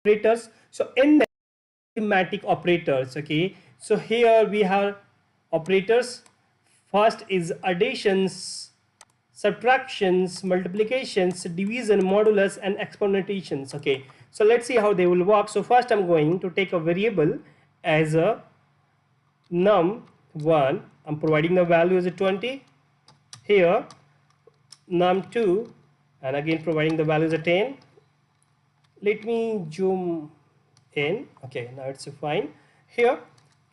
operators. So in the arithmetic operators, okay, so here we have operators. First is additions, subtractions, multiplications, division, modulus, and exponentations. Okay, so let's see how they will work. So first I'm going to take a variable as a num1. I'm providing the value as a 20. Here num2, and again providing the value as a 10. Let me zoom in. Okay, now it's fine. Here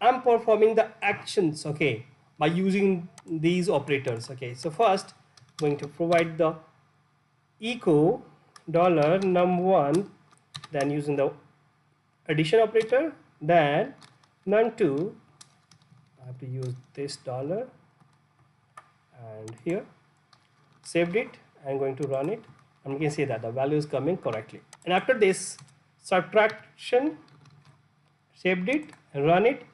I'm performing the actions, okay, by using these operators. Okay, so first I'm going to provide the echo $num1, then using the addition operator, then num2, I have to use this dollar, and here saved it. I'm going to run it, and we can see that the value is coming correctly. And after this subtraction, saved it and run it,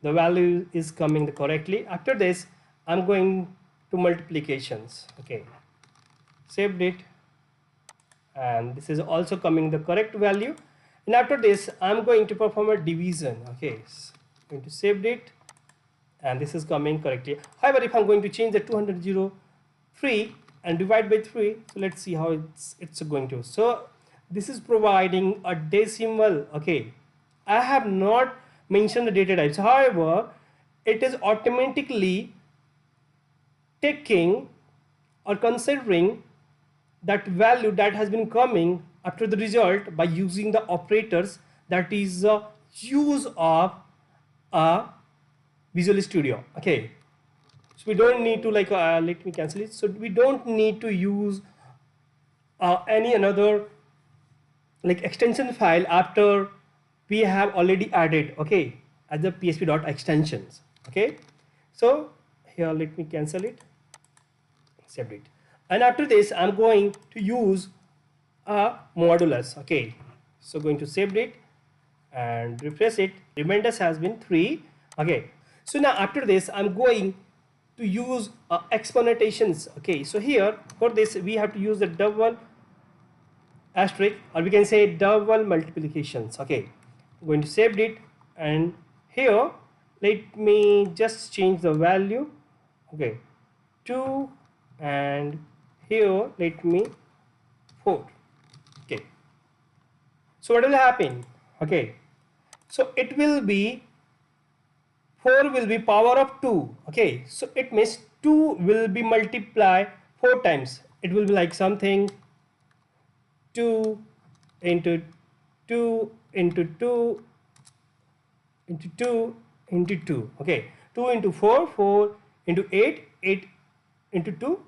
the value is coming correctly. After this I'm going to multiplications. Okay, saved it, and this is also coming the correct value. And after this I'm going to perform a division. Okay, so going to save it, and this is coming correctly. However, if I'm going to change the 203 and divide by 3, so let's see how it's going to. So this is providing a decimal. Okay, I have not mentioned the data types, however it is automatically taking or considering that value that has been coming after the result by using the operators, that is the use of a Visual Studio. Okay, so we don't need to let me cancel it. So we don't need to use any another like extension file after we have already added, okay, as the php.extensions. Okay, so here let me cancel it, save it, and after this I'm going to use a modulus. Okay, so going to save it and refresh it. Remainder has been 3. Okay, so now after this I'm going to use exponentations. Okay, so here for this we have to use the double asterisk, or we can say double multiplications. Okay, I'm going to save it, and here let me just change the value. Okay, 2, and here let me 4. Okay, so what will happen? Okay, so it will be 4 will be power of 2. Okay, so it means 2 will be multiplied 4 times. It will be like something 2 into 2 into 2 into 2 into 2. Okay, 2 into 4, 4 into 8, 8 into 2,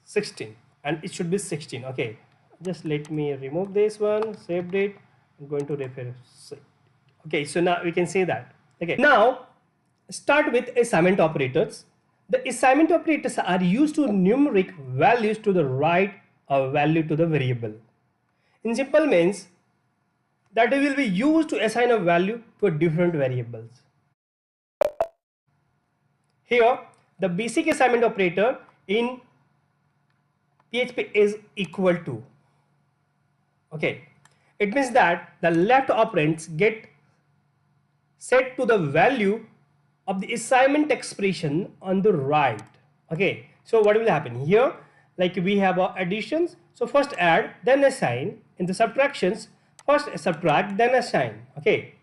16, and it should be 16. Okay, just let me remove this one, saved it. I'm going to refresh it. Okay, so now we can say that. Okay, now start with assignment operators. The assignment operators are used to numeric values to the right a value to the variable. In simple means that they will be used to assign a value to different variables. Here the basic assignment operator in PHP is equal to. Okay, it means that the left operands get set to the value of the assignment expression on the right. Okay, so what will happen here? Like we have our additions, so first add, then assign. In the subtractions, first subtract, then assign. Okay,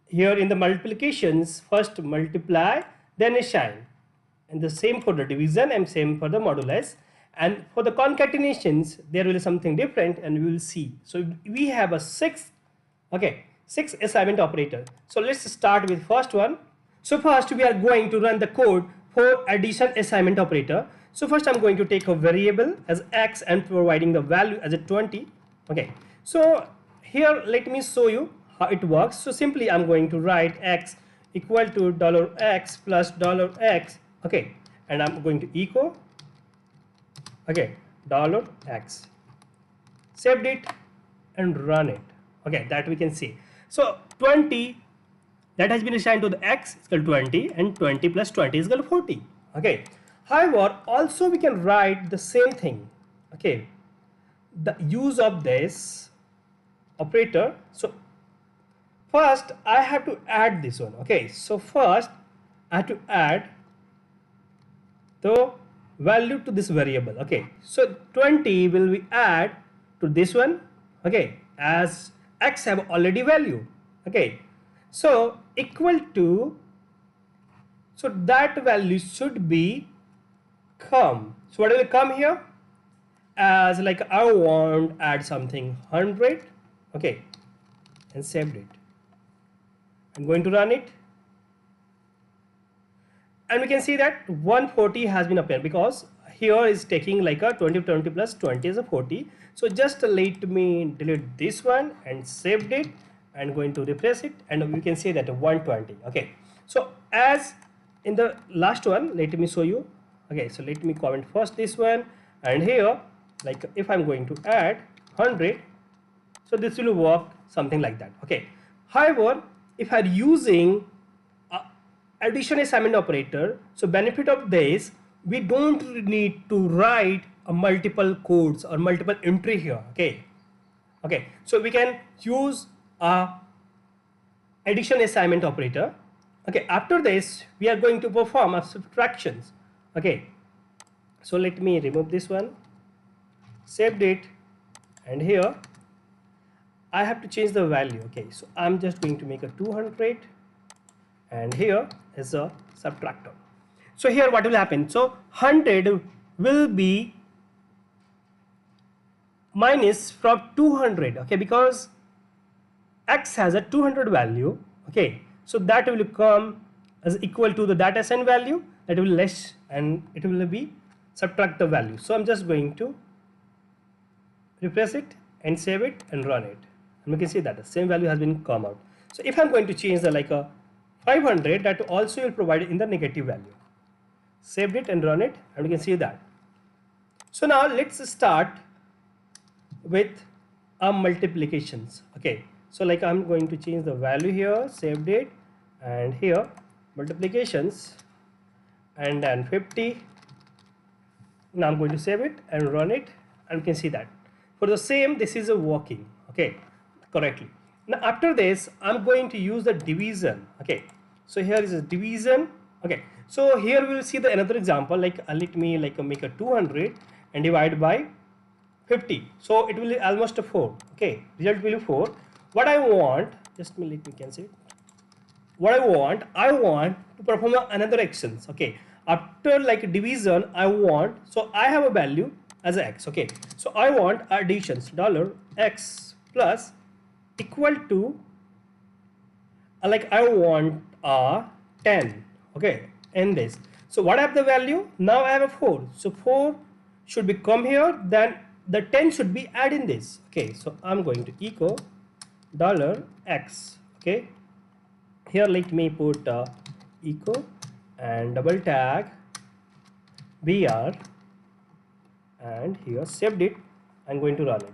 here in the multiplications, first multiply, then assign. And the same for the division and same for the modulus. And for the concatenations, there will be something different, and we will see. So we have a 6 assignment operator. So let's start with first one. So first we are going to run the code for addition assignment operator. So first I'm going to take a variable as x and providing the value as a 20. Okay, so here let me show you how it works. So simply I'm going to write x equal to $x plus $x. Okay, and I'm going to echo, okay, $x. Saved it and run it. Okay, that we can see. So 20 that has been assigned to the x is equal to 20, and 20 plus 20 is equal to 40. Okay, however also we can write the same thing. Okay, the use of this operator. So first I have to add this one. Okay, so first I have to add the value to this variable. Okay, so 20 will be add to this one. Okay, as x have already value. Okay, so equal to, so that value should be come. So what will come here? As like I want add something 100. Okay, and saved it. I'm going to run it, and we can see that 140 has been appeared because here is taking like a 20 plus 20 is a 40. So just let me delete this one and saved it, and going to refresh it, and we can see that 120. Okay, so as in the last one, let me show you. Okay, so let me comment first this one, and here like if I'm going to add 100, so this will work something like that. Okay, however, if I'm using addition assignment operator, so benefit of this, we don't need to write a multiple codes or multiple entry here. Okay, so we can use a addition assignment operator. Okay, after this we are going to perform a subtractions. Okay, so let me remove this one, saved it, and here I have to change the value. Okay, so I'm just going to make a 200, and here is a subtractor. So here what will happen? So 100 will be minus from 200. Okay, because x has a 200 value. Okay, so that will come as equal to the data send value, that will less, and it will be subtract the value. So I'm just going to refresh it and save it and run it, and we can see that the same value has been come out. So if I'm going to change the like a 500, that also will provide in the negative value. Saved it and run it, and we can see that. So now let's start with multiplications. Okay, so like I'm going to change the value here, saved it, and here multiplications, and then 50. Now I'm going to save it and run it, and we can see that for the same this is a working. Okay, correctly. Now after this I'm going to use the division. Okay, so here is a division. Okay, so here we will see the another example, like let me like make a 200 and divide by 50, so it will be almost a 4. Okay, result will be 4. What I want, just let me cancel it. What I want to perform another actions. Okay, after like division I want, so I have a value as a x. Okay, so I want additions $x plus equal to like I want 10. Okay, in this, so what I have the value now, I have a 4, so 4 should be come here, then the 10 should be add in this. Okay, so I'm going to echo $x. Okay, here let me put echo and double tag br, and here saved it. I'm going to run it,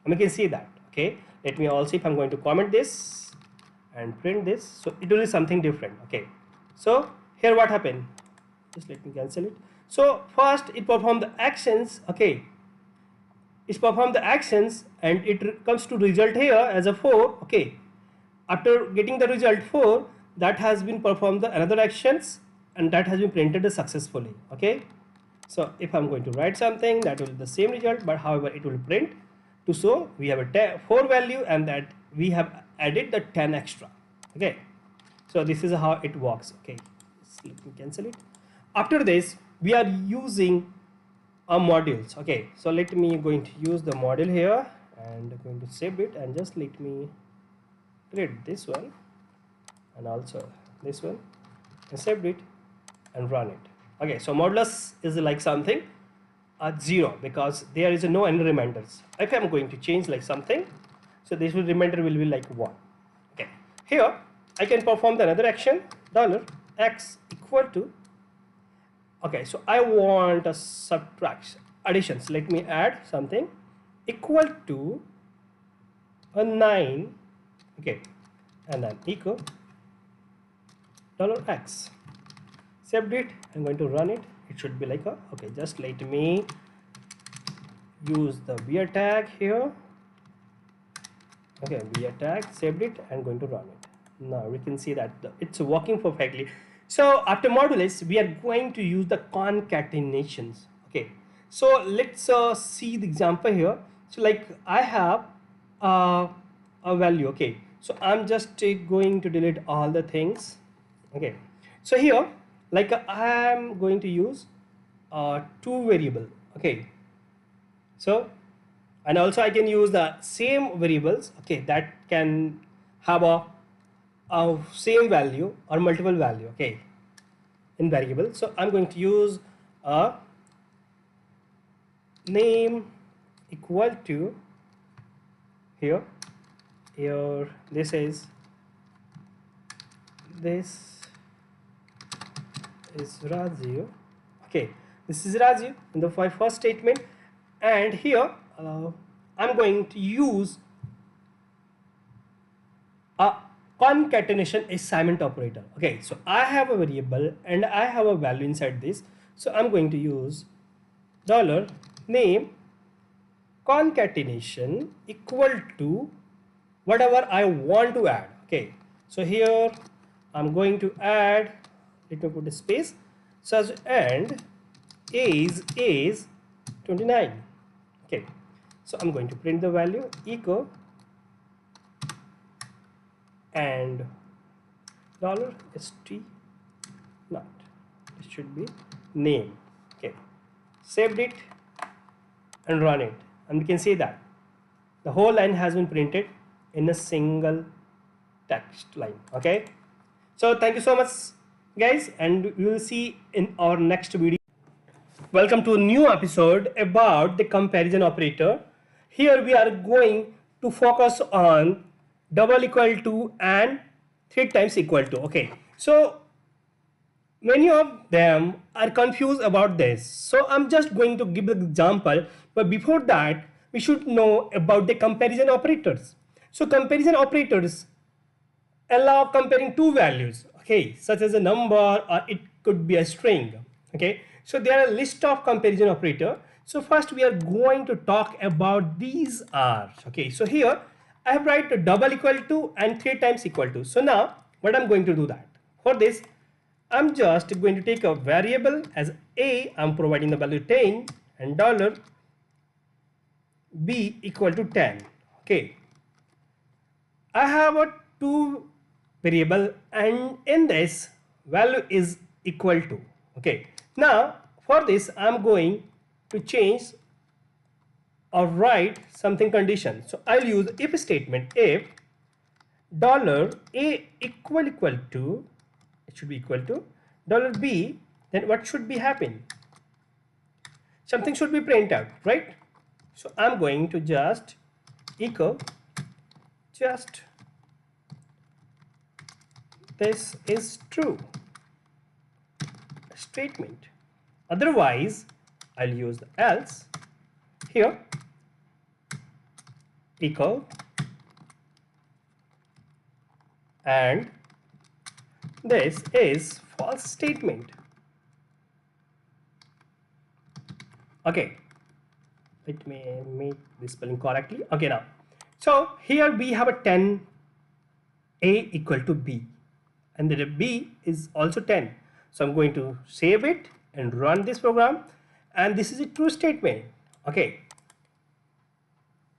and we can see that. Okay, let me also, if I'm going to comment this and print this, so it will be something different. Okay, so here what happened, just let me cancel it. So first it performed the actions. Okay, it performed the actions, and it comes to result here as a 4. Okay, after getting the result 4, that has been performed the another actions, and that has been printed successfully. Okay, so if I'm going to write something, that will be the same result, but however it will print to show we have a 4 value, and that we have added the 10 extra. Okay, so this is how it works. Okay, so let me cancel it. After this we are using modules. Okay, so let me going to use the module here, and going to save it, and just let me delete this one and also this one, and saved it and run it. Okay, so modulus is like something 0, because there is no any reminders. If I'm going to change like something, so this will remainder will be like 1. Okay, here I can perform the another action $x equal to, okay, so I want a subtraction additions, let me add something equal to a 9. Okay, and then equal $x, saved it. I'm going to run it. It should be like a, okay, just let me use the beer tag here, Okay, we attack, saved it, and going to run it. Now we can see that it's working perfectly. So after modulus, we are going to use the concatenations. Okay, so let's see the example here. So like I have uh, a value. Okay, so I'm just going to delete all the things. Okay, so here like I'm going to use two variable. Okay, so and also I can use the same variables, okay, that can have a same value or multiple value, okay, in variable. So I'm going to use a name equal to here this is Raju. Okay, this is Raju in the my first statement, and here I'm going to use a concatenation assignment operator. Okay, so I have a variable and I have a value inside this, so I'm going to use dollar name concatenation equal to whatever I want to add. Okay, so here I'm going to add, let me put a space, such and age is 29. Okay, so I'm going to print the value echo and dollar st not, it should be name. Okay, saved it and run it, and we can see that the whole line has been printed in a single text line. Okay, so thank you so much guys, and we will see in our next video. Welcome to a new episode about the comparison operator. Here we are going to focus on double equal to and 3 times equal to. Okay, so many of them are confused about this, so I'm just going to give an example, but before that we should know about the comparison operators. So comparison operators allow comparing two values, okay, such as a number or it could be a string. Okay, so there are a list of comparison operator. So first we are going to talk about these are, okay, so here I have write a double equal to and 3 times equal to. So now what I'm going to do that, for this I'm just going to take a variable as a, I'm providing the value 10 and dollar b equal to 10. Okay, I have a two variable and in this value is equal to. Okay, now for this I'm going to change or write something condition. So I'll use if statement. If dollar a equal to, it should be equal to dollar b, then what should be happen? Something should be printed out, right? So I'm going to just echo just this is true statement. Otherwise I'll use the else. Here echo and this is false statement. Okay, let me make this spelling correctly. Okay, now so here we have a 10 a equal to b and the b is also 10. So I'm going to save it and run this program, and this is a true statement. Okay,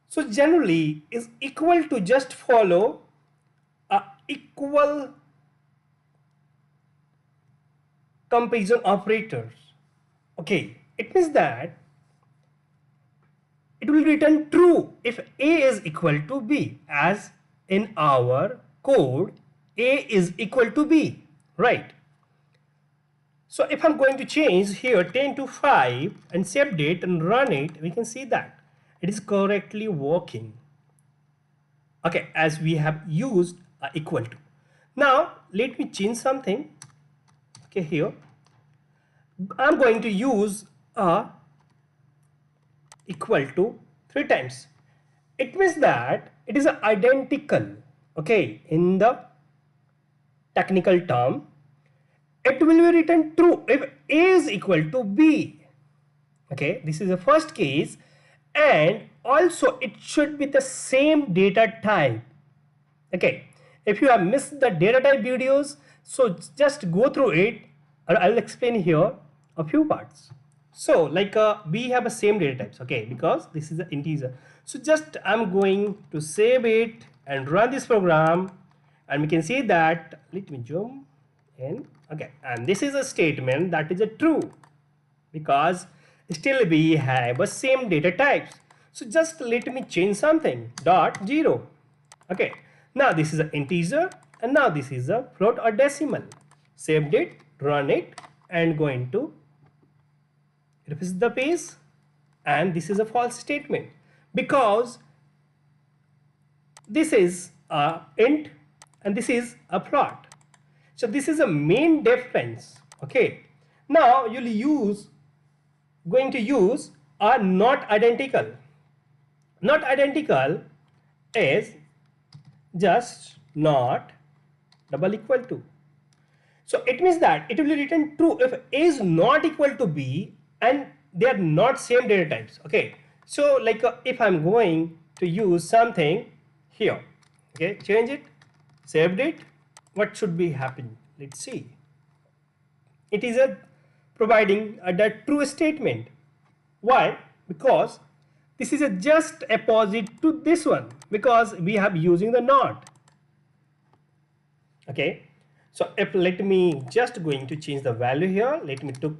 so generally is equal to just follow a equal comparison operators. Okay, it means that it will return true if a is equal to b, as in our code a is equal to b, right? So if I'm going to change here 10 to 5 and save it and run it, we can see that it is correctly working. Okay, as we have used equal to. Now let me change something. Okay, here I'm going to use equal to 3 times. It means that it is identical. Okay, in the technical term, it will be written true if a is equal to b. Okay, this is the first case, and also it should be the same data type. Okay, if you have missed the data type videos, so just go through it. I'll explain here a few parts. So like we have a same data types, okay, because this is an integer. So just I'm going to save it and run this program, and we can see that, let me zoom in, okay, and this is a statement that is a true, because still we have a same data types. So just let me change something, dot 0. Okay, now this is an integer and now this is a float or decimal. Saved it, run it, and going to refresh the page, and this is a false statement because this is a int and this is a float. So this is a main difference. Okay, now you'll going to use a not identical. Not identical is just not double equal to. So it means that it will be written true if A is not equal to B and they are not same data types. Okay, so like if I'm going to use something here, okay, change it, saved it, what should be happening? Let's see. It is a providing the true statement. Why? Because this is a just opposite to this one, because we have using the not. Okay, so if let me just going to change the value here, let me took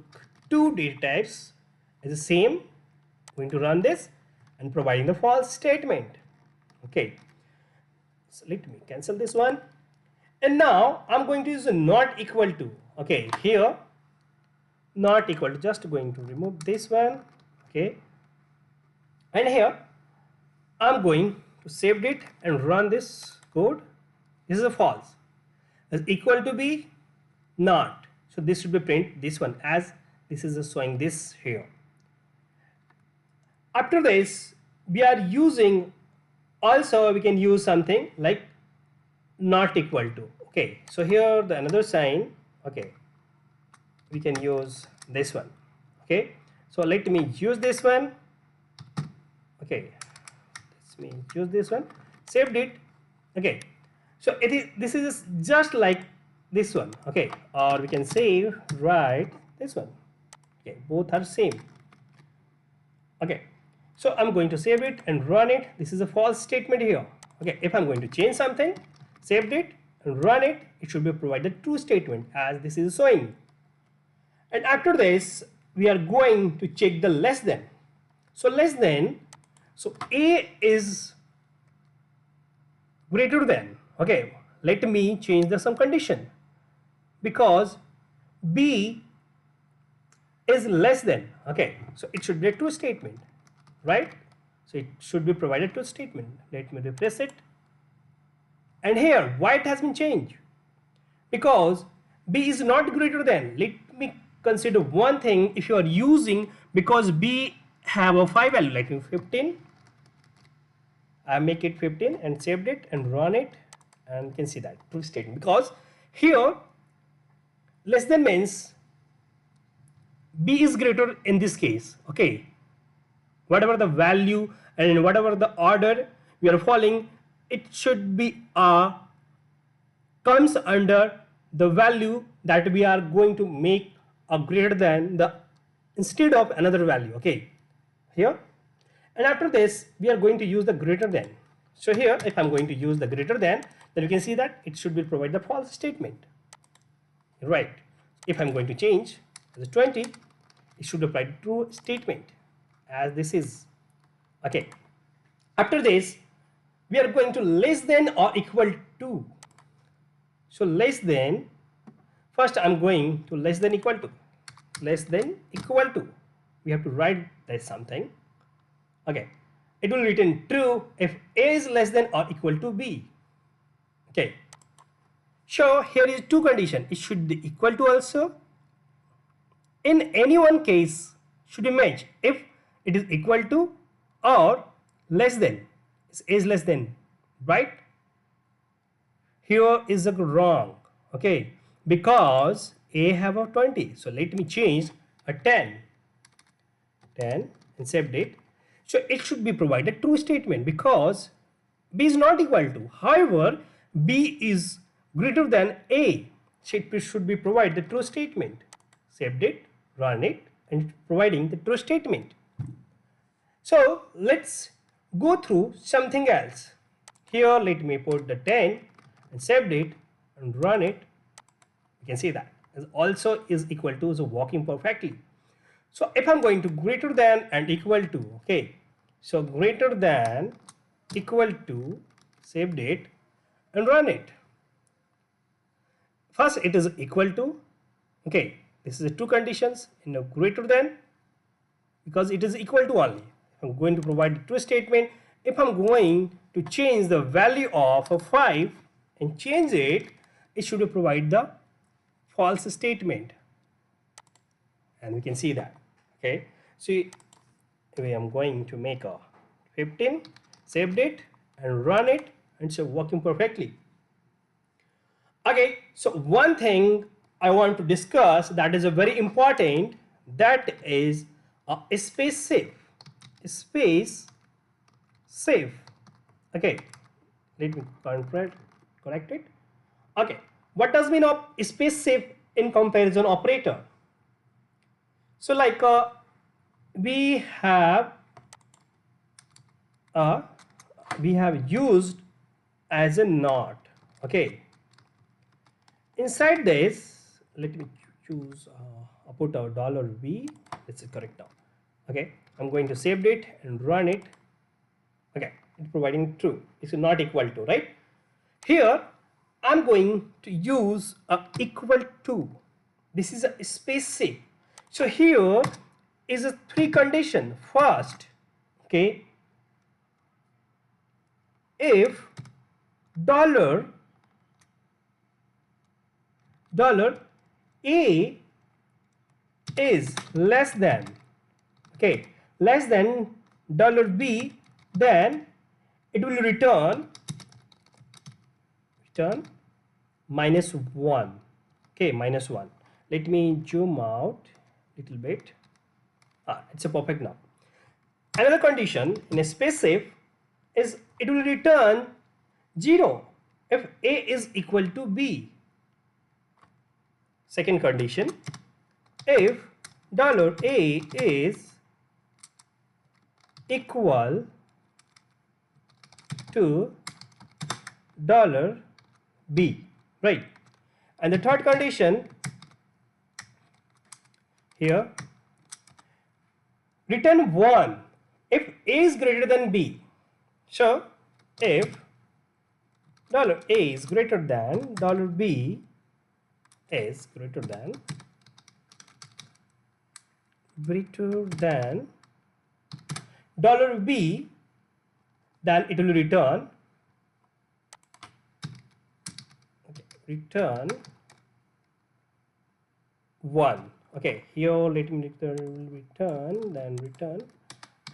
two data types as the same, going to run this and providing the false statement. Okay, so let me cancel this one, and now I'm going to use a not equal to. Okay, here not equal to, just going to remove this one. Okay, and here I'm going to save it and run this code. This is a false. Is equal to be not, so this should be print this one, as this is showing this here. After this we are using, also we can use something like not equal to. Okay, so here the another sign. Okay, we can use this one. Okay, so let me use this one. Okay, let me use this one, saved it. Okay, so it is, this is just like this one. Okay, or we can say write this one. Okay, both are same. Okay, so I'm going to save it and run it. This is a false statement here. Okay, if I'm going to change something, saved it and run it, it should be provided true statement as this is showing. And after this we are going to check the less than. So less than, so A is greater than. Okay, let me change the some condition, because B is less than. Okay, so it should be a true statement, right? So it should be provided true statement. Let me refresh it, and here why it has been changed, because B is not greater than. Let me consider one thing. If you are using, because B have a 5 value, like 15, I make it 15 and saved it and run it, and you can see that true statement, because here less than means B is greater in this case. Okay, whatever the value and whatever the order we are following, it should be comes under the value that we are going to make a greater than the instead of another value. Okay, here, and after this we are going to use the greater than. So here if I'm going to use the greater than, then you can see that it should be provide the false statement, right? If I'm going to change as 20, it should apply true statement as this is. Okay, after this we are going to less than or equal to. So less than, first I'm going to less than equal to. Less than equal to, we have to write that something. Okay, it will be written true if A is less than or equal to B. Okay, so here is two condition. It should be equal to also. In any one case should be match if it is equal to or less than. A is less than, right? Here is a wrong. Okay, because A have a 20, so let me change a 10 and saved it. So it should be provided true statement because B is not equal to. However, B is greater than A. So it should be provided the true statement. Saved it, run it, and providing the true statement. So let's go through something else. Here let me put the 10 and saved it and run it. You can see that is also is equal to, so working perfectly. So if I'm going to greater than and equal to, okay, so greater than equal to, saved it and run it. First it is equal to, okay, this is the two conditions in a greater than, because it is equal to only. I'm going to provide the true statement. If I'm going to change the value of a 5 and change it, it should provide the false statement, and we can see that. Okay, so I'm going to make a 15, saved it and run it, and it's working perfectly. Okay, so one thing I want to discuss that is a very important, that is a space save. Space save. Okay, let me correct it. Okay, what does mean of space save in comparison operator? So like we have used as a not. Okay, inside this let me choose put our $v. It's correct now. Okay, I'm going to save it and run it. Okay, it's providing true. It's not equal to, right? Here I'm going to use a equal to. This is a space save. So here is a three condition. First, okay, if dollar a is less than, okay, less than $b, then it will return -1. Okay, -1. Let me zoom out a little bit. It's a perfect now. Another condition in a space save is it will return 0 if a is equal to b. Second condition, if $a is equal to $b, right? And the third condition here, return 1 if a is greater than b. So if $a is greater than $b is greater than $b, then it will return return 1. Okay, here let me return, then return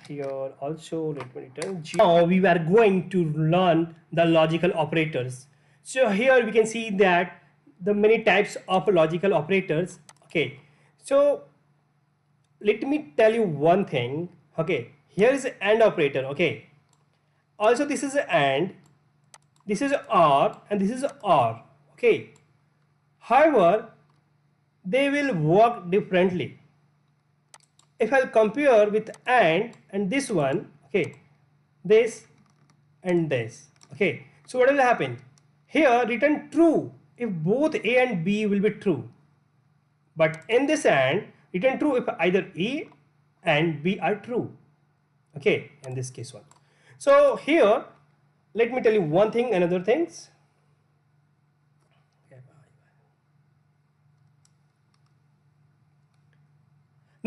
here also let me return 0. Now we are going to learn the logical operators. So here we can see that the many types of logical operators. Okay, so let me tell you one thing. Okay, here is an AND operator. Okay, also this is an AND, this is OR, and this is OR. Okay, however they will work differently. If I'll compare with and this one, okay, this and this, okay, so what will happen here? Return true if both A and B will be true, but in this AND return true if either A and B are true. Okay, in this case one. So here let me tell you one thing, another things.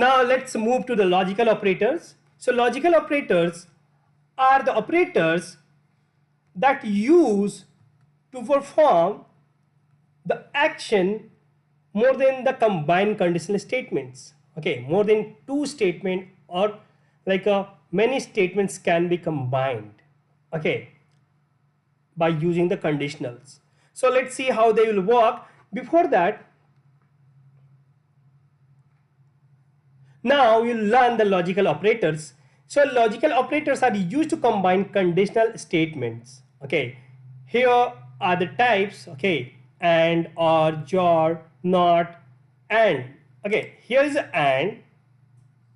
Now let's move to the logical operators. So logical operators are the operators that use to perform the action more than the combined conditional statements. Okay, more than two statements, or like many statements can be combined, okay, by using the conditionals. So let's see how they will work. Before that, now you learn the logical operators. So logical operators are used to combine conditional statements. Okay, here are the types. Okay, and, or, jar, not, and. Okay, here is and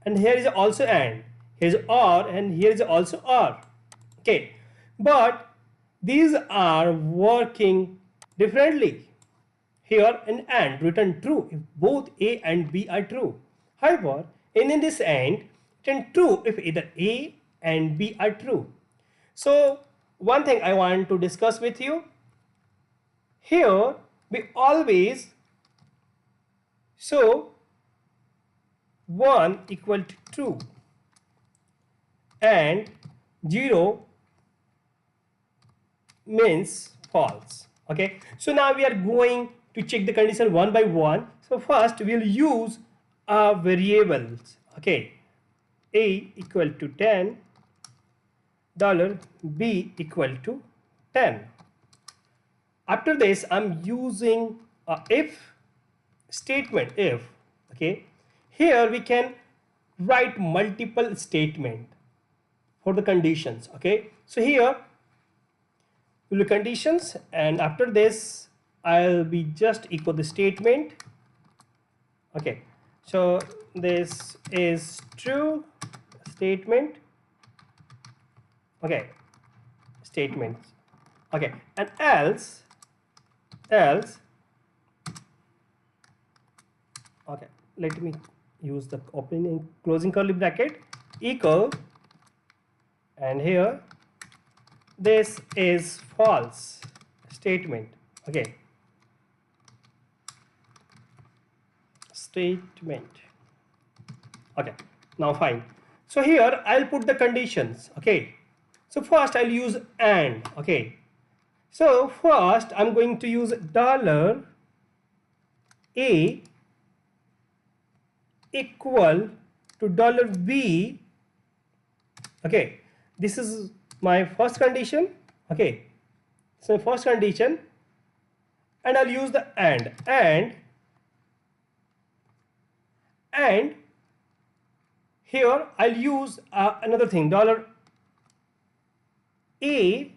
here is also and. Here is or, and here is also or. Okay, but these are working differently. Here an and return true if both A and B are true. However, in this and return true if either A and B are true. So one thing I want to discuss with you, here we always show 1 equal to true and 0 means false. Okay, so now we are going to check the condition one by one. So first we'll use variables. Okay, A equal to 10, $B equal to 10. After this I'm using a if statement. If, okay, here we can write multiple statement for the conditions. Okay, so here will be conditions, and after this I'll be just equal the statement. Okay, so this is true statement. Okay, statements. Okay, and else, okay, let me use the opening and closing curly bracket equal, and here this is false statement. Okay, statement. Okay, now fine. So here I'll put the conditions. Okay, so first I'll use and. Okay, so first I'm going to use $A equal to $B. Okay, this is my first condition. Okay, so first condition, and I'll use the and here I'll use another thing, $A,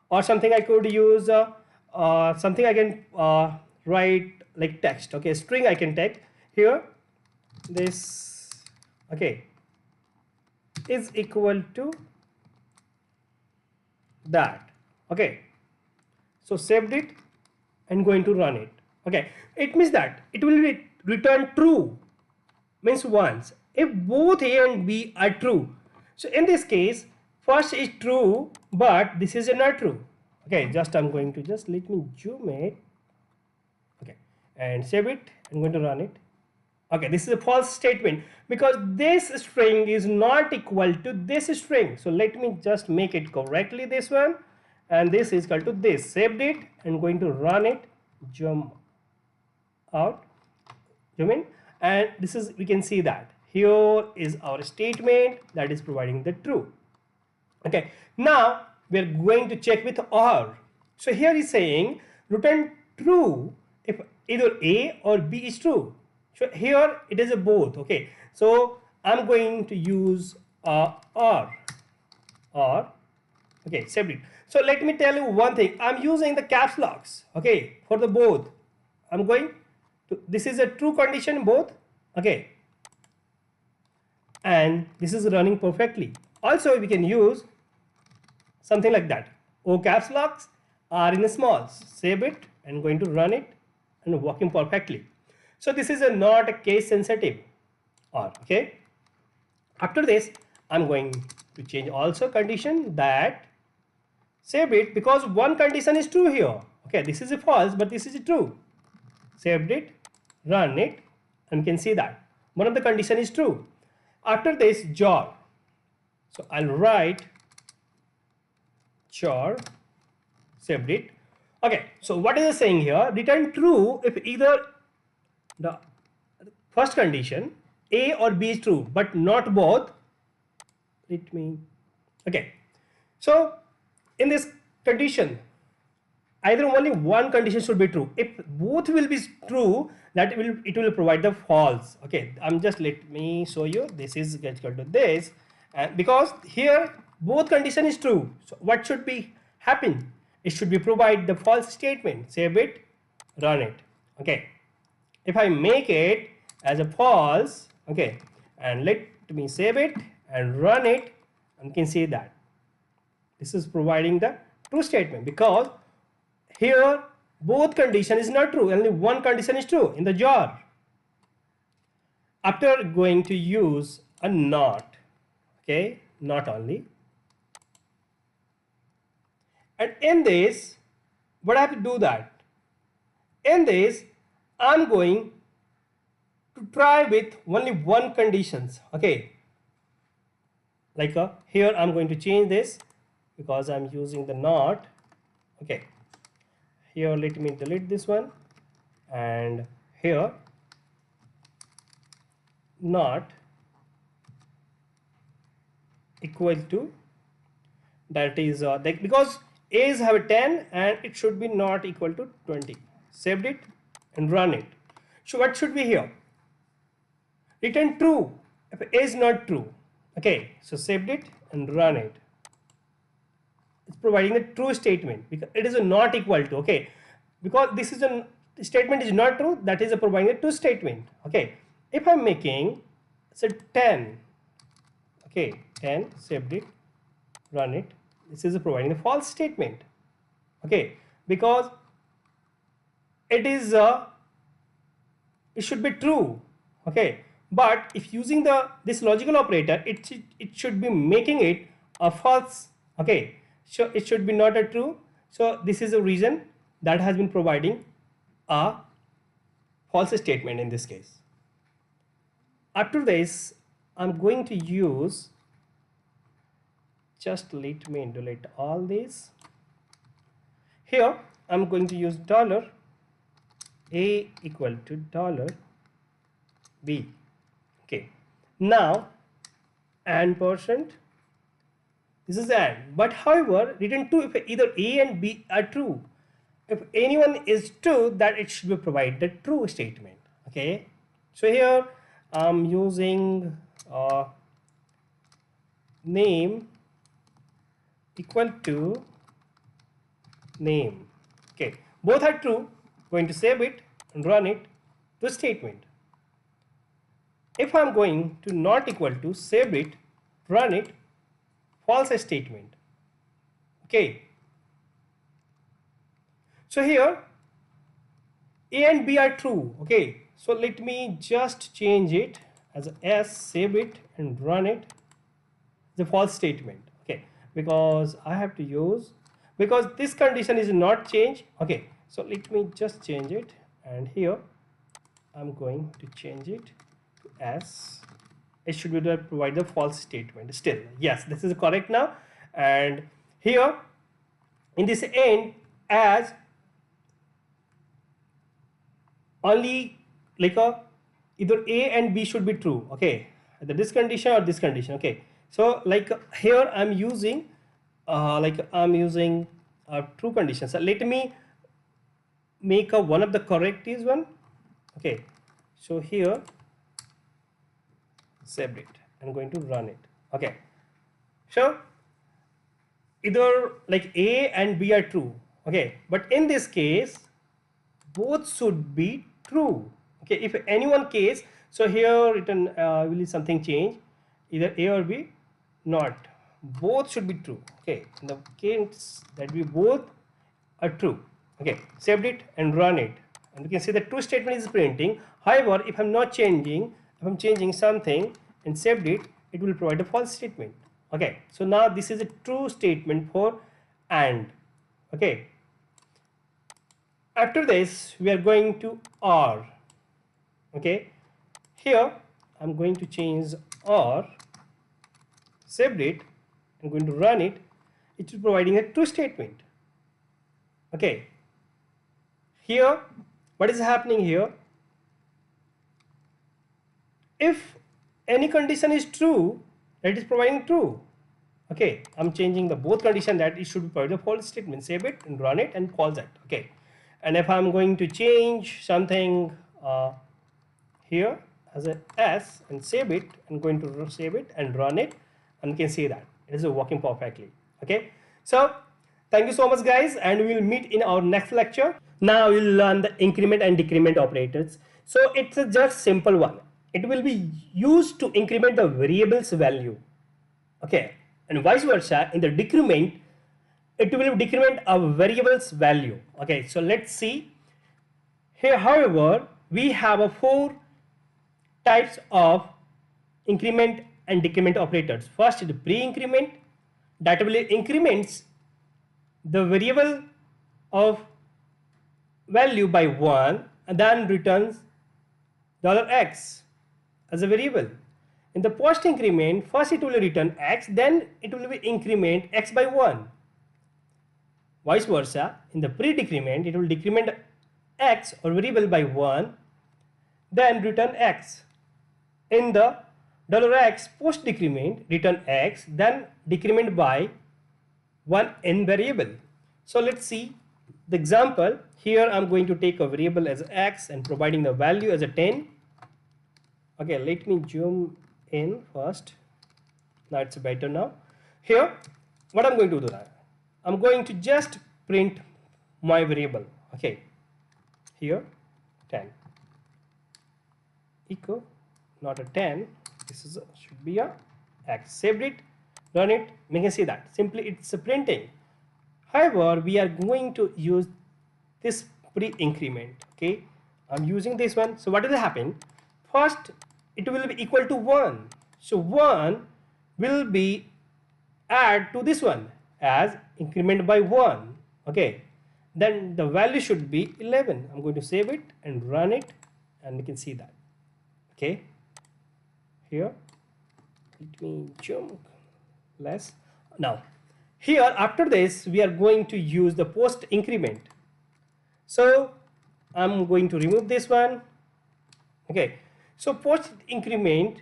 or something I could use something I can write like text. Okay, string I can take here. This, okay, is equal to that. Okay, so saved it and going to run it. Okay, it means that it will return true, means once if both A and B are true. So in this case first is true, but this is not true. Okay, just I'm going to just let me zoom it. Okay, and save it. I'm going to run it. Okay, this is a false statement because this string is not equal to this string. So let me just make it correctly, this one, and this is equal to this. Saved it and going to run it. Zoom out, zoom in, and this is, we can see that here is our statement that is providing the true. Okay, now we're going to check with or. So here is saying return true if either A or B is true. So here it is a both. Okay, so I'm going to use or. Okay, saved it. So let me tell you one thing, I'm using the caps locks. Okay, for the both I'm going to, this is a true condition both. Okay, and this is running perfectly. Also we can use something like that, O caps locks are in smalls. Save it and going to run it and working perfectly. So this is not a case sensitive or. Okay, after this I'm going to change also condition that save it because one condition is true here. Okay, this is a false but this is a true. Saved it, run it, and you can see that one of the condition is true. After this jar, so I'll write jar, saved it. Okay, so what is it saying here? Return true if either the first condition A or B is true but not both. Let me, okay, so in this condition either only one condition should be true. If both will be true, that it will provide the false. Okay, I'm just, let me show you. This is equal to this, and because here both condition is true, so what should be happen? It should be provide the false statement. Save it, run it. Okay, if I make it as a false, okay, and let me save it and run it, and you can see that this is providing the true statement, because here both condition is not true, only one condition is true in the jar. After going to use a not, okay, not only, and in this, what I have to do that? In this, I'm going to try with only one conditions. Okay, like here I'm going to change this because I'm using the not. Okay, here let me delete this one, and here not equal to, that is because a's have a 10 and it should be not equal to 20. Saved it and run it. So what should be here? Return true if a is not true. Okay, so saved it and run it. It's providing the true statement because it is a not equal to. Okay, because this is a statement is not true, that is a providing a true statement. Okay, if I'm making say 10, okay, 10, saved it, run it, this is a providing a false statement. Okay, because it is it should be true. Okay, but if using this logical operator, it should be making it a false. Okay, so it should be not a true. So this is a reason that has been providing a false statement in this case. After this, I'm going to use, just let me delete all these. Here I'm going to use $a equal to $b. Okay, now and %, this is and, but however return true if either a and b are true. If anyone is true, that it should be provided the true statement. Okay, so here I'm using name equal to name. Okay, both are true. Going to save it and run it to statement. If I'm going to not equal to, save it, run it, false statement. Okay, so here a and b are true. Okay, so let me just change it as a s, save it and run it, the false statement. Okay, because I have to use, because this condition is not changed. Okay, so let me just change it, and here I'm going to change it to s. It should be to provide the false statement. Still, yes, this is correct now. And here in this end, as only like either a and b should be true. Okay, either this condition or this condition. Okay, so like here I'm using true condition. So let me make one of the correct is one. Okay, so here saved it. I'm going to run it. Okay, so either like a and b are true. Okay, but in this case both should be true. Okay, if any one case, so here written will be something change, either a or b, not, both should be true. Okay, in the case that we both are true. Okay, saved it and run it, and you can see the true statement is printing. However, if I'm not changing, if I'm changing something and saved it, it will provide a false statement. Okay, so now this is a true statement for and. Okay, after this we are going to or. Okay, here I'm going to change or, saved it, I'm going to run it, it is providing a true statement. Okay, here what is happening here, if any condition is true, that is providing true. Okay, I'm changing the both condition that it should be part of the false statement. Save it and run it and call that. Okay, and if I'm going to change something here as a S and save it, I'm going to save it and run it, and you can see that it is working perfectly. Okay, so thank you so much guys, and we will meet in our next lecture. Now we will learn the increment and decrement operators. So it's a just simple one. It will be used to increment the variable's value. Okay, and vice versa, in the decrement it will decrement a variable's value. Okay, so let's see here. However, we have a four types of increment and decrement operators. First is the pre-increment, that will increments the variable of value by 1 and then returns $x as a variable. In the post increment, first it will return x, then it will be increment x by 1. Vice versa, in the pre-decrement, it will decrement x or variable by 1, then return x. In the $x post decrement, return x, then decrement by 1 in variable. So let's see the example. Here I'm going to take a variable as x and providing the value as a 10. Okay, let me zoom in first. Now it's better now. Here, what I'm going to do now, I'm going to just print my variable. Okay, here 10 equal, not a 10, this is should be a x. Saved it, run it, we can see that simply it's a printing. However, we are going to use this pre-increment. Okay, I'm using this one. So what will happen? First it will be equal to 1, so 1 will be add to this one as increment by 1. Okay, then the value should be 11. I'm going to save it and run it, and you can see that. Okay, here let me jump less. Now here after this we are going to use the post increment. So I'm going to remove this one. Okay, so post increment,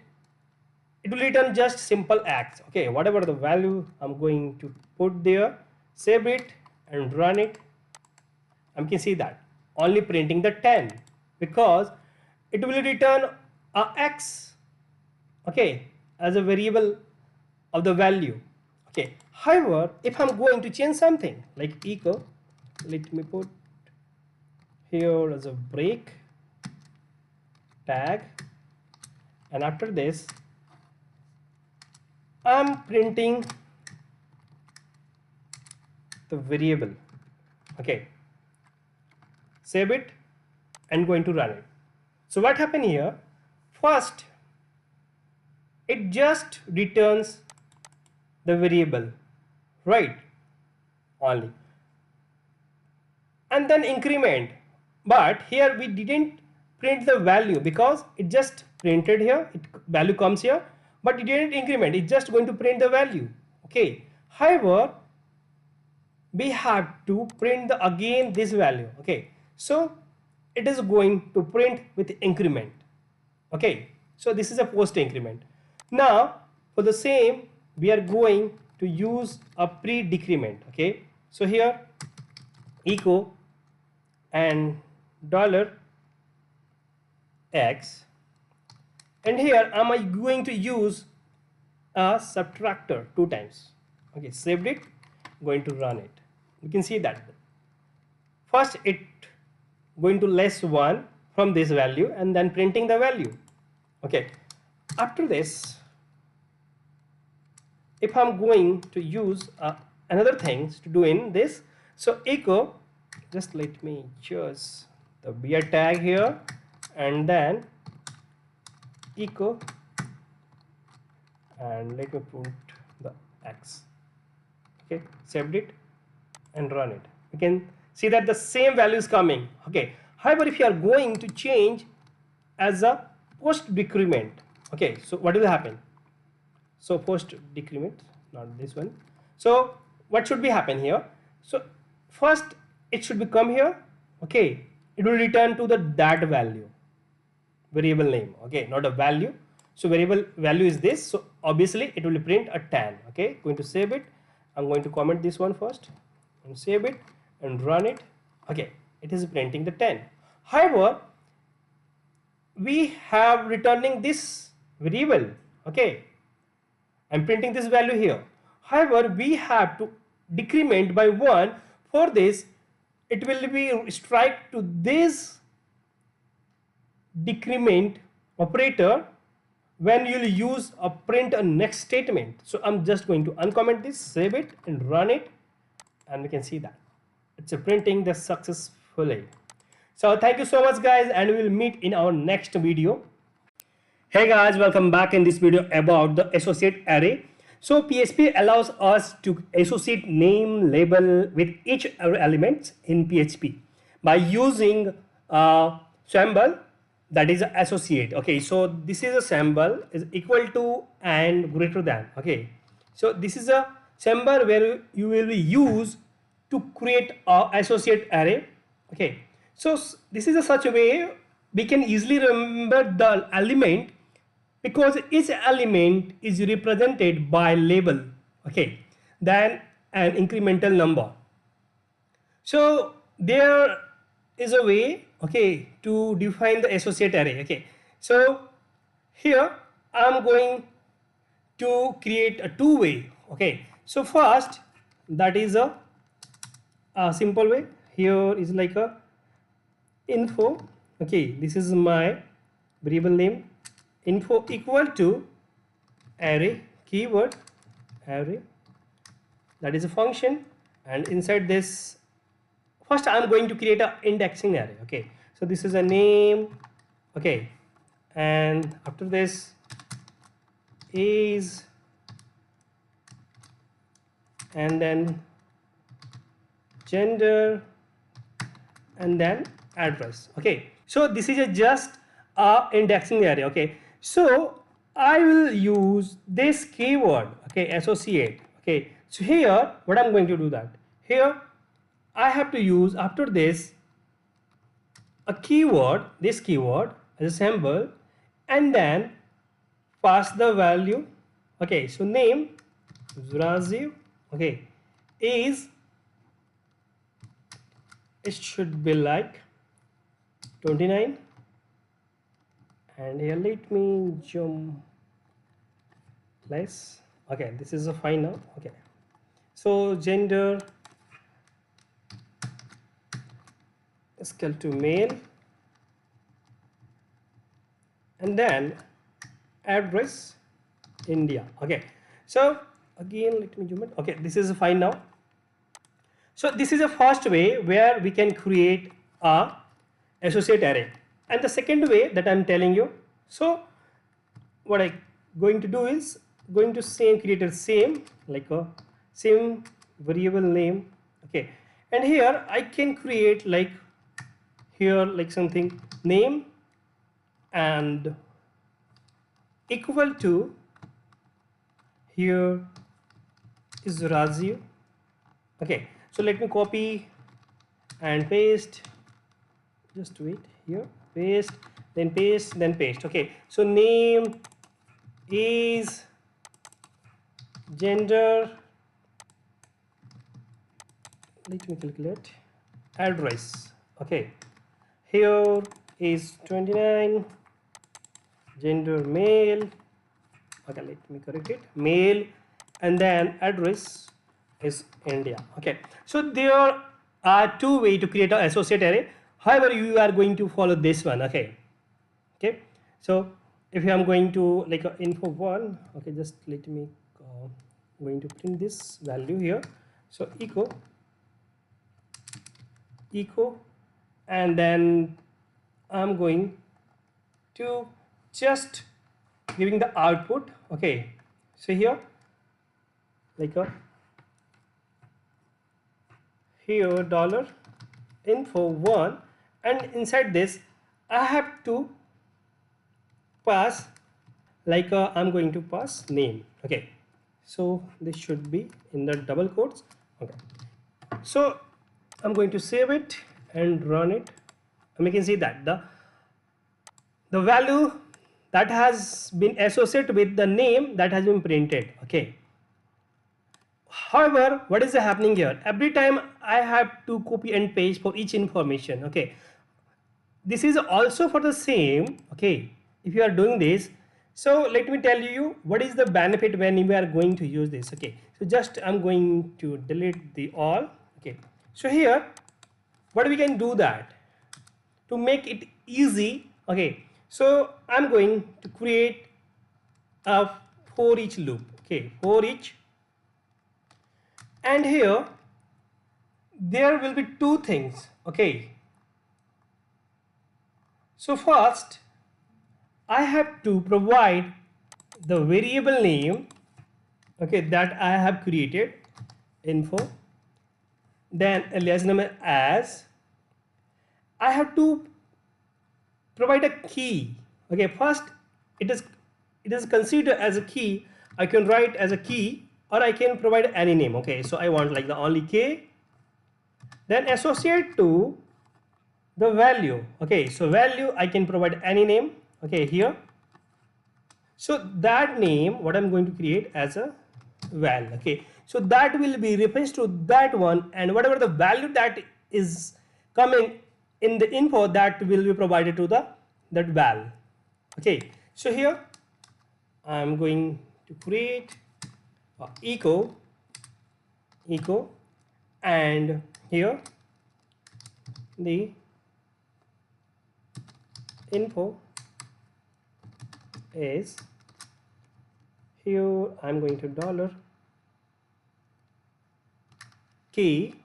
it will return just simple x. Okay, whatever the value I'm going to put there, save it and run it. You can see that only printing the 10 because it will return a x, okay, as a variable of the value. Okay, however, if I'm going to change something like equal, let me put here as a break tag, and after this I'm printing the variable. Okay, save it and going to run it. So what happened here? First it just returns the variable, right, only, and then increment, but here we didn't print the value because it just printed here, value comes here, but it didn't increment, it's just going to print the value. Okay, however, we have to print again this value. Okay, so it is going to print with increment. Okay, so this is a post increment. Now for the same we are going to use a pre-decrement. Okay, so here echo and $x, and here am I going to use a subtractor 2 times. Okay, saved it, going to run it. You can see that first it going to less 1 from this value and then printing the value. Okay, after this if I'm going to use another things to do in this, so echo, just let me choose the beer tag here and then echo and let me put the x. Okay, saved it and run it. You can see that the same value is coming. Okay, however, if you are going to change as a post decrement, okay, so what will happen? So post decrement, not this one. So what should be happen here? So first it should become here. Okay, it will return to the that value, variable name. Okay, not a value. So variable value is this, so obviously it will print a 10. Okay, going to save it. I'm going to comment this one first and save it and run it. Okay, it is printing the 10. However, we have returning this variable. Okay, I'm printing this value here. However, we have to decrement by 1. For this, it will be strike to this decrement operator when you'll use a print a next statement. So I'm just going to uncomment this, save it and run it, and we can see that it's a printing this successfully. So thank you so much guys, and we will meet in our next video. Hey guys, welcome back in this video about the associate array. So PHP allows us to associate name label with each element in PHP by using a symbol that is associate. Okay, so this is a symbol is equal to and greater than. Okay, so this is a symbol where you will use to create a associate array. Okay, so this is a such a way we can easily remember the element, because each element is represented by label, okay, then an incremental number. So there is a way, okay, to define the associate array. Okay, so here I'm going to create a two-way. Okay, so first, that is a simple way. Here is like a info. Okay, this is my variable name, info equal to array keyword array, that is a function, and inside this first I'm going to create a indexing array. Okay, so this is a name. Okay, and after this is, and then gender, and then address. Okay, so this is a just a indexing array. Okay, so I will use this keyword, okay, associate. Okay, so here what I'm going to do, that here I have to use after this a keyword, this keyword as a symbol, and then pass the value. Okay, so name Rajiv, okay, is, it should be like 29, and here let me jump less. Okay, this is a fine now. Okay, so gender is equal to male, and then address India. Okay, so again let me zoom it. Okay, this is fine now. So this is a first way where we can create a associate array, and the second way that I'm telling you. So what I going to do is going to create a same, like a same variable name. Okay, and here I can create like here like something name and equal to, here is Rajiv. Okay, so let me copy and paste, just wait, here paste, then paste, then paste. Okay, so name is, gender, let me calculate, address. Okay, here is 29, gender male. Okay, let me correct it, male, and then address is India. Okay, so there are two ways to create an associate array. However, you are going to follow this one. Okay, okay, so if I'm going to like info one, okay, just let me going to print this value here. So echo, and then I'm going to just giving the output. Okay, so here like a here dollar info one, and inside this I have to pass like I'm going to pass name. Okay, so this should be in the double quotes. Okay, so I'm going to save it and run it, and we can see that the value that has been associated with the name that has been printed. Okay. However, what is happening here? Every time I have to copy and paste for each information. Okay. This is also for the same. Okay. If you are doing this, so let me tell you what is the benefit when we are going to use this. Okay. So just I'm going to delete the all. Okay. So here, what we can do that to make it easy. Okay. So I'm going to create a for each loop. Okay. For each. And here there will be two things. Okay. So first I have to provide the variable name, okay, that I have created, info, then alias name as. I have to provide a key. Okay, first it is considered as a key. I can write as a key or I can provide any name. Okay, so I want like the only k, then associate to the value. Okay, so value I can provide any name. Okay, here. So that name what I'm going to create as a val. Okay, so that will be reference to that one, and whatever the value that is coming in the info, that will be provided to the that val. Okay, so here I'm going to create echo, and here the info is, here I'm going to dollar key.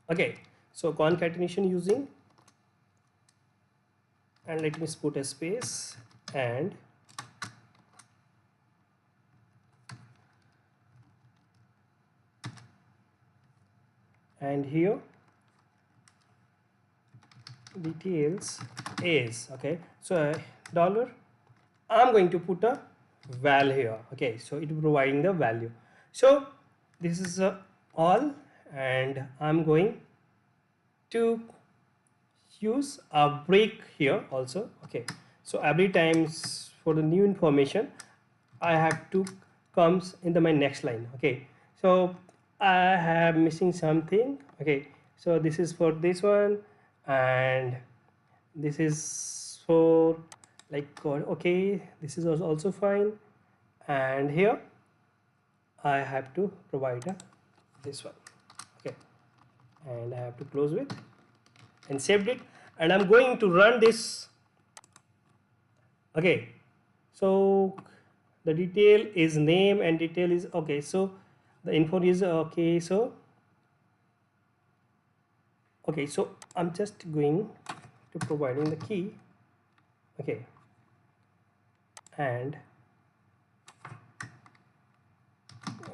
Okay, so concatenation using, and let me put a space, and here details is. Okay, so dollar, I'm going to put a val here. Okay, so it is providing the value. So this is all, and I'm going to use a break here also. Okay, so every times for the new information I have to comes in my next line. Okay, so I have missing something. Okay, so this is for this one, and this is for like code. Okay, this is also fine, and here I have to provide this one. Okay, and I have to close with and saved it, and I'm going to run this. Okay, so the detail is name and detail is okay, so the info is okay. So okay, so I'm just going to providing the key. Okay, and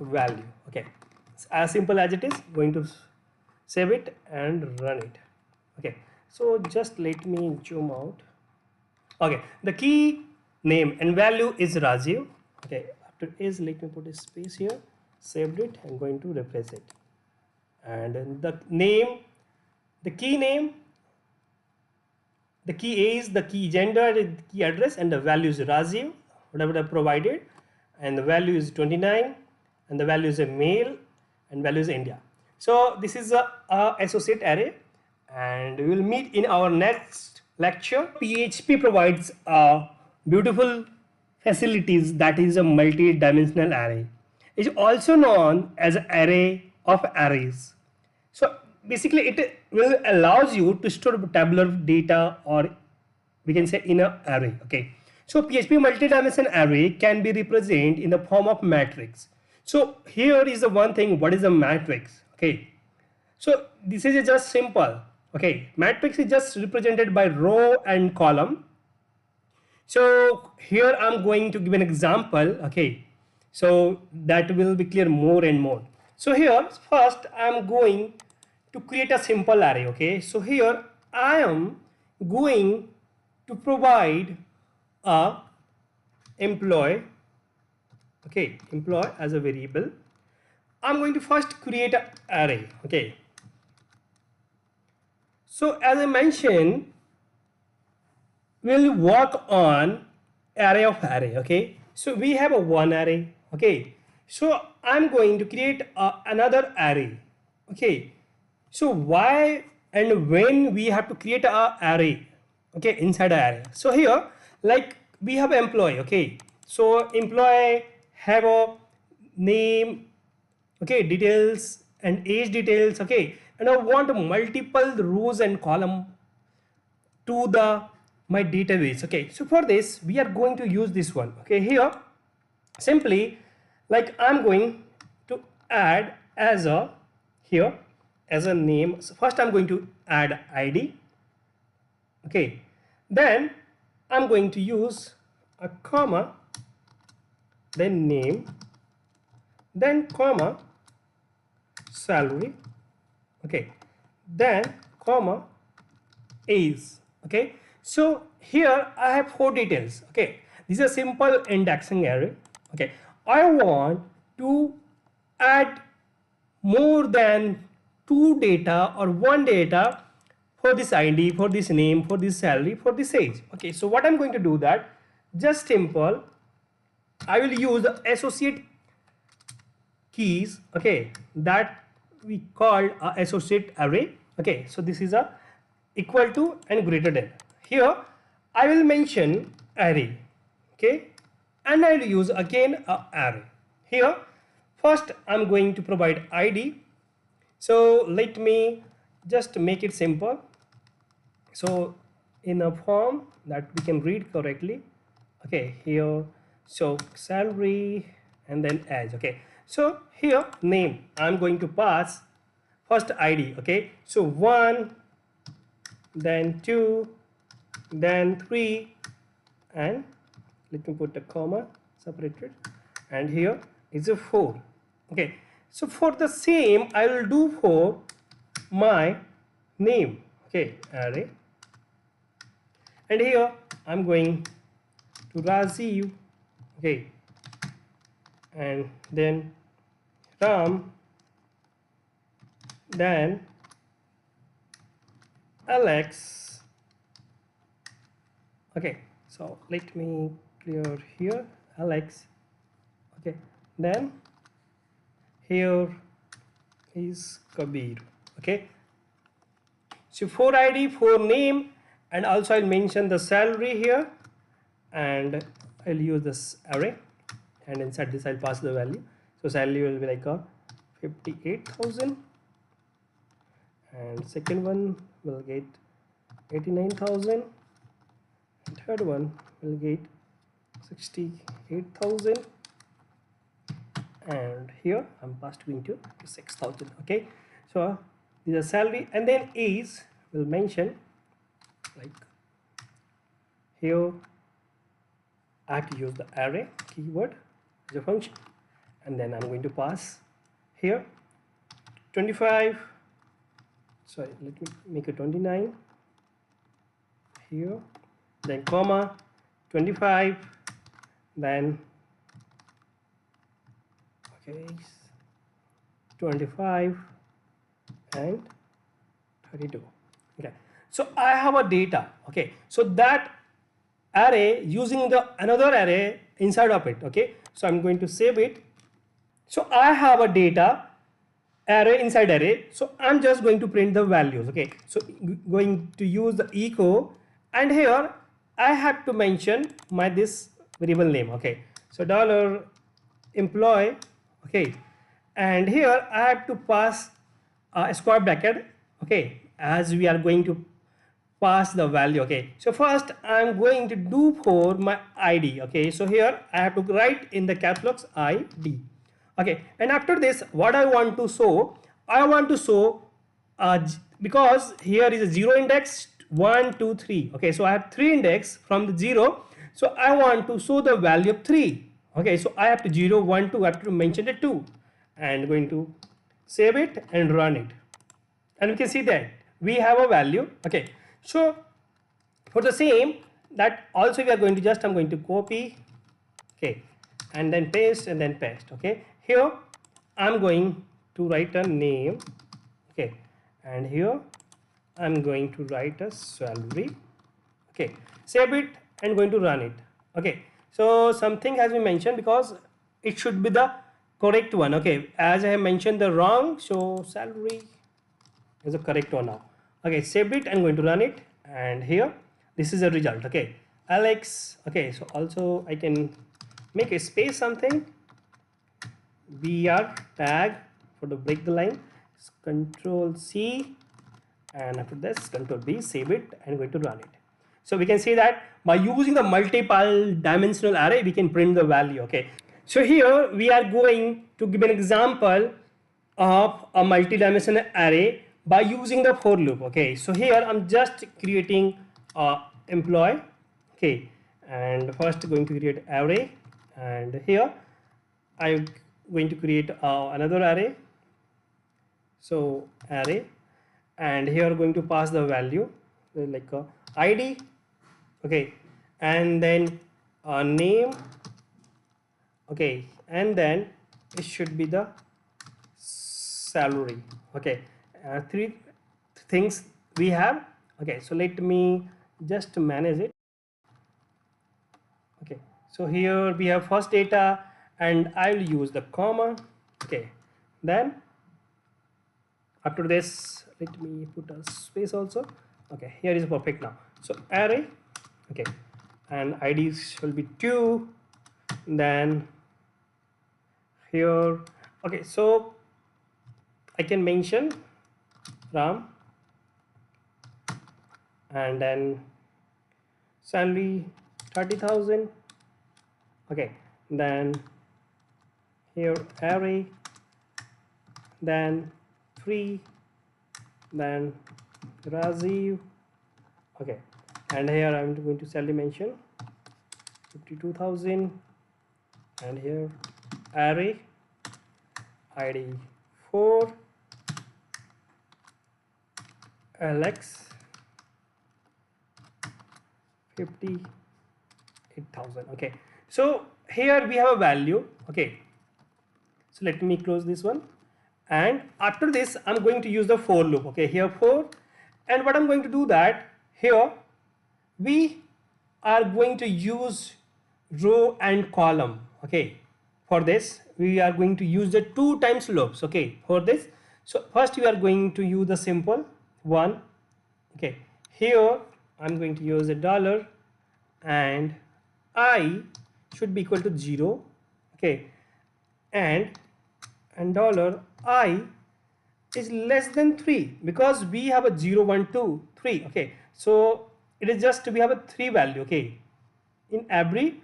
value. Okay, it's as simple as it is. Going to save it and run it. Okay, so just let me zoom out. Okay, the key name and value is Rajiv. Okay, after is, let me put a space here, saved it, I'm going to replace it, and the name, the key name, the key age, the key gender, the key address, and the value is Rajiv, whatever I provided, and the value is 29, and the value is a male, and value is India. So this is a associate array, and we will meet in our next lecture. PHP provides beautiful facilities, that is a multi-dimensional array. It is also known as array of arrays. So basically it will allows you to store tabular data, or we can say in an array. Okay, so PHP multi-dimensional array can be represented in the form of matrix. So here is the one thing, what is a matrix? Okay, so this is just simple. Okay, matrix is just represented by row and column. So here I'm going to give an example. Okay, so that will be clear more and more. So here first I'm going to create a simple array. Okay, so here I am going to provide a employee. Okay, employee as a variable. I'm going to first create an array. Okay, so as I mentioned, we'll work on array of array. Okay, so we have a one array. Okay, so I'm going to create another array. Okay, so why and when we have to create a array, okay, inside a array. So here, like, we have employee. Okay, so employee have a name, okay, details and age details. Okay, and I want multiple rows and column to the my database. Okay, so for this we are going to use this one. Okay, here simply, like, I'm going to add as a, here as a name. So first I'm going to add id. Okay, then I'm going to use a comma, then name, then comma salary. Okay, then comma is. Okay, so here I have four details. Okay, this is a simple indexing array. Okay, I want to add more than two data or one data for this id, for this name, for this salary, for this age. Okay, so what I'm going to do, that just simple, I will use the associate keys. Okay, that we call a associate array. Okay, so this is a equal to and greater than. Here I will mention array. Okay, and I will use again a array. Here first I'm going to provide id. So let me just make it simple, so in a form that we can read correctly. Okay, here, so salary and then age. Okay, so here name, I'm going to pass first id. Okay, so 1, then 2, then 3, and let me put a comma separated, and here is a 4. Okay, so for the same I will do for my name. Okay, array, and here I'm going to Rajiv. Okay, and then Ram, then Alex. Okay, so let me clear here Alex. Okay, then here is Kabir. Okay, so for id, for name, and also I'll mention the salary here, and I'll use this array, and inside this I'll pass the value. So salary will be like a 58,000, and second one will get 89,000, and third one will get 68,000, and here I'm passing into 6,000. Okay, so this is salary, and then age will mention, like, here I have to use the array keyword as a function, and then I'm going to pass here 25, sorry, let me make it 29 here, then comma 25, then okay 25 and 32. Okay, so I have a data. Okay, so that array using the another array inside of it. Okay, so I'm going to save it. So I have a data array inside array, so I'm just going to print the values. Okay, so going to use the echo, and here I have to mention my this variable name. Okay, so dollar employee. Okay, and here I have to pass a square bracket. Okay, as we are going to pass the value. Okay, so first I'm going to do for my id. Okay, so here I have to write in the caps locks id. Okay, and after this what I want to show, I want to show because here is a 0 index, 1 2 3. Okay, so I have 3 index from the 0, so I want to show the value of 3. Okay, so I have to 0 1 2, I have to mention the 2, and going to save it and run it, and we can see that we have a value. Okay, so for the same, that also we are going to just, I'm going to copy, okay, and then paste and then paste. Okay, here I'm going to write a name. Okay, and here I'm going to write a salary. Okay, save it and going to run it. Okay, so something has been mentioned because it should be the correct one. Okay, as I have mentioned the wrong, so salary is a correct one now. Okay, saved it and going to run it, and here this is a result. Okay, Alex. Okay, so also I can make a space something br tag for the break the line, control C, and after this control B, save it and going to run it. So we can see that by using the multiple dimensional array we can print the value. Okay, so here we are going to give an example of a multi-dimensional array by using the for loop. Okay, so here I'm just creating a employee. Okay, and first going to create array, and here I'm going to create another array. So array, and here going to pass the value like a id. Okay, and then a name. Okay, and then it should be the salary. Okay, three things we have. Okay, so let me just manage it. Okay, so here we have first data, and I will use the comma. Okay, then after this let me put a space also. Okay, here is perfect now. So array. Okay, and IDs will be 2. Then here, okay, so I can mention Ram, and then salary 30,000. Okay, then here array, then 3, then Rajiv. Okay, and here I'm going to salary mention 52,000, and here array id 4, Alex 58,000. Okay, so here we have a value. Okay, so let me close this one, and after this I'm going to use the for loop. Okay, here for, and what I'm going to do that here we are going to use row and column. Okay, for this we are going to use the 2 times loops. Okay, for this, so first we are going to use the simple one. Okay, here I'm going to use a dollar, and I should be equal to 0. Okay, and dollar I is less than 3 because we have a 0 1 2 3. Okay, so it is just we have a 3 value. Okay, in every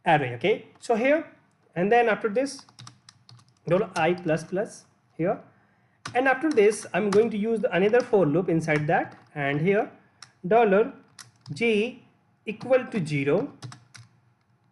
array. Okay, so here, and then after this dollar I plus plus here, and after this I'm going to use another for loop inside that, and here dollar j equal to 0,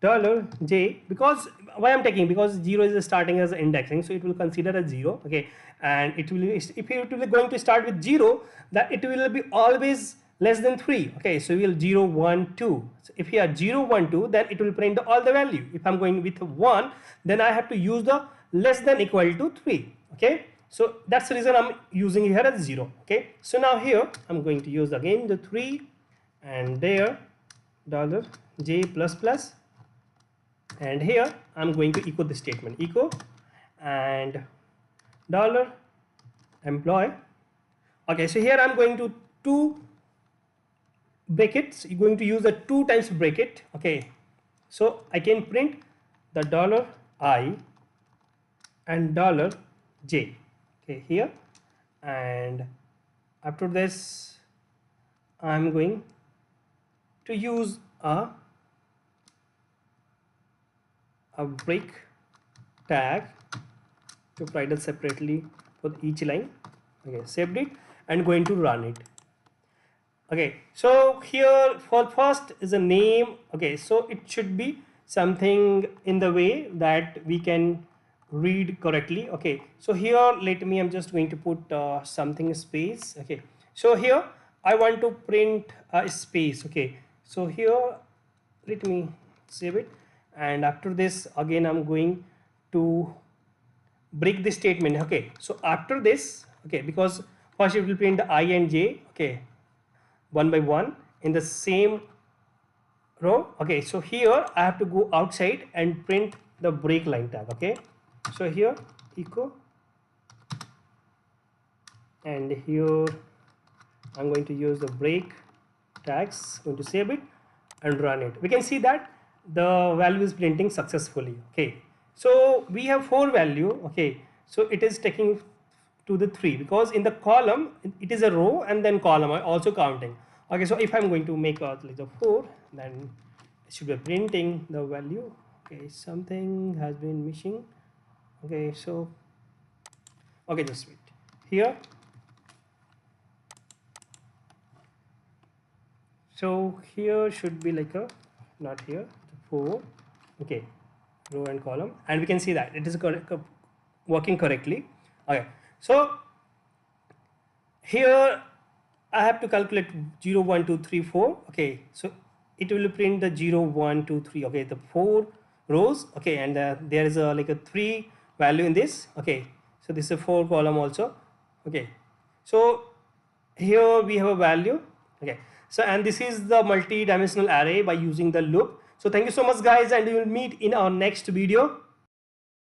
dollar j, because why I'm taking, because 0 is starting as indexing, so it will consider as 0. Okay, and it will, if it will be going to start with 0, that it will be always less than 3. Okay, so we will 0 1 2. So if here 0 1 2, then it will print all the value. If I'm going with 1, then I have to use the less than equal to 3. Okay, so that's the reason I'm using here as 0. Okay, so now here I'm going to use again the 3, and there dollar j plus plus, and here I'm going to echo the statement echo, and dollar employee. Okay, so here I'm going to 2 brackets, you're going to use the 2 times bracket. Okay, so I can print the dollar I and dollar j. Okay, here, and after this I'm going to use a break tag to provide it separately for each line. Okay, saved it and going to run it. Okay, so here for first is a name. Okay, so it should be something in the way that we can read correctly. Okay, so here let me, I'm just going to put something space. Okay, so here I want to print a space. Okay, so here let me save it, and after this again I'm going to break this statement. Okay, so after this, okay, because first it will print I and j, okay, one by one in the same row. Okay, so here I have to go outside and print the break line tag. Okay, so here echo, and here I'm going to use the break tags, going to save it and run it. We can see that the value is printing successfully. Okay, so we have 4 value. Okay, so it is taking to the 3 because in the column it is a row and then column also counting. Okay, so if I'm going to make a like the 4, then it should be printing the value. Okay, something has been missing. Okay, so okay, just wait here. So here should be like a, not here, 4. Okay, row and column, and we can see that it is working correctly. Okay, so here I have to calculate 0 1 2 3 4. Okay, so it will print the 0 1 2 3. Okay, the 4 rows. Okay, and there is a like a 3 value in this. Okay, so this is a 4 column also. Okay, so here we have a value. Okay, so and this is the multi-dimensional array by using the loop. So thank you so much guys, and we will meet in our next video.